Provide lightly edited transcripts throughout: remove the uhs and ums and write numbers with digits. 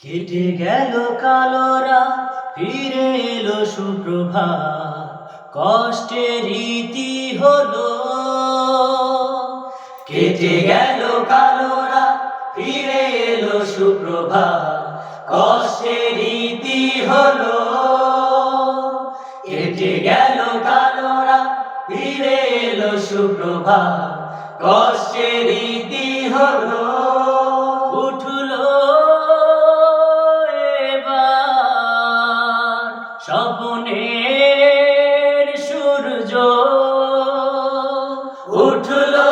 কেটে গেল কালো রাত, ফিরে এলো সুপ্রভাত, কষ্টের রীতি হলো। কেটে গেল কালো রাত, ফিরে এলো সুপ্রভাত, কষ্টের রীতি হলো। কেটে গেল কালো রাত, ফিরে এলো সুপ্রভাত, কষ্টের রীতি হলো। উঠলো স্বপ্নের সূর্য, উঠলো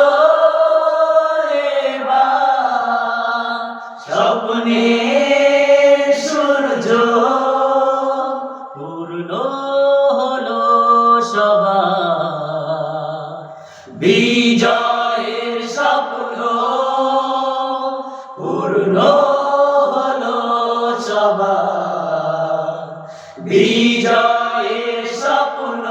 এবার স্বপ্নের সূর্য, পূর্ণ হলো সবার বিজয়ের স্বপ্ন, পূর্ণ হলো সবার বিজয়ের স্বপ্ন।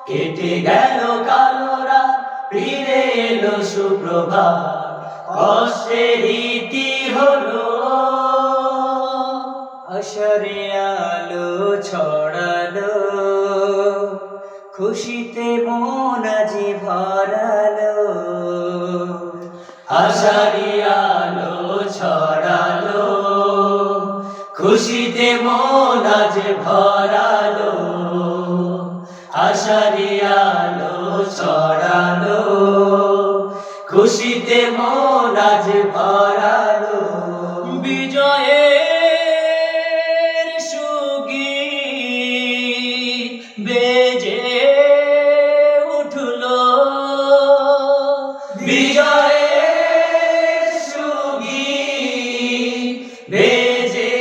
কেটে গেল কালো রাত, ফিরে এলো সুপ্রভাত, কষ্টের রীতি হলো। আশারে আলো ছড়ালো, খুশিতে মন আজি ভরালো। আশারে আলো ছড়ালো, খুশিতে মন আজ ভরালো। আশারি আলো ছড়ালো, খুশিতে মন আজ ভরালো। বিজয়ের সুগীত বেজে উঠলো, বিজয়ের সুগীত বেজে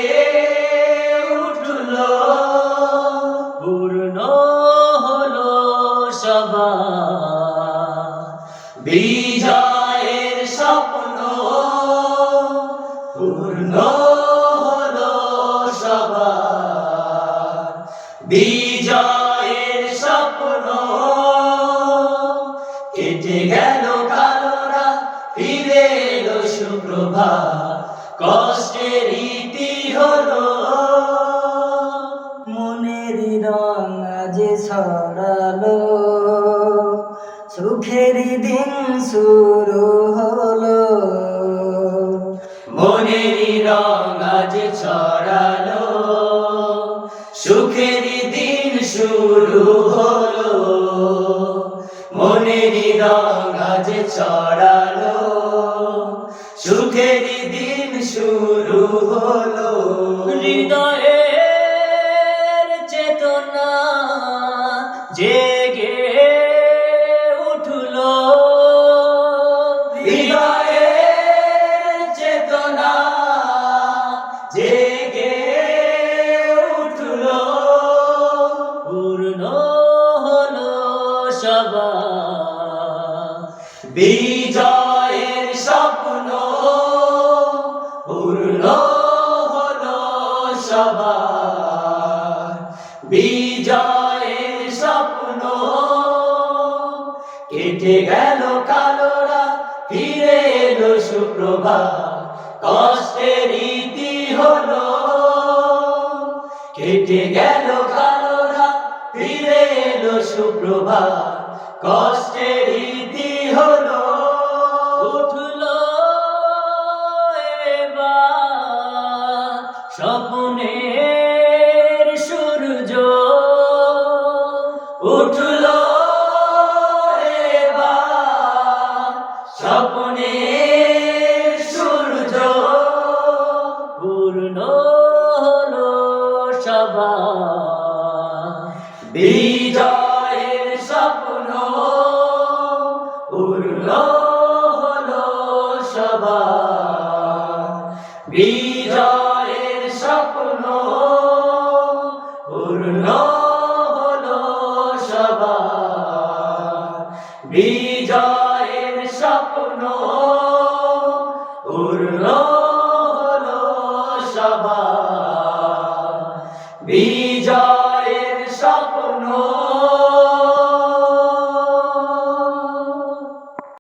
পূর্ণ হলো সবার বিজয়ের স্বপ্ন, পূর্ণ হলো সবার বিজয়ের স্বপ্ন। কেটে গেল কালো রাত, ফিরে এলো সুপ্রভাত, কষ্টের রীতি হলো। মনের রং আজ ছড়ালো, সুখের দিন শুরু হলো। মনের রং আজ ছড়ালো, সুখের দিন শুরু হলো। মনের রং আজ ছড়ালো, সুখের দিন শুরু হলো। হৃদয়ে চেতনা জেগে উঠলো, হৃদয়ের চেতনা জেগে উঠলো। পূর্ণ হলো সবার বিজয়ের স্বপ্ন, পূর্ণ হলো সবার বিজয়ের স্বপ্ন। কেটে গেল কালো রাত, ফিরে এলো সুপ্রভাত, কষ্টের রীতি হলো। কেটে গেল কালো রাত, ফিরে এলো সুপ্রভাত, কষ্টের রীতি হলো। উঠলো এবার স্বপ্নের সূর্য, উঠলো এবার স্বপ্নের সূর্য, পূর্ণ হলো সবার বিজয়ের স্বপ্ন, পূর্ণ হলো সবার বিজয়ের স্বপ্ন, পূর্ণ হলো সবার বিজয়ের স্বপ্ন, পূর্ণ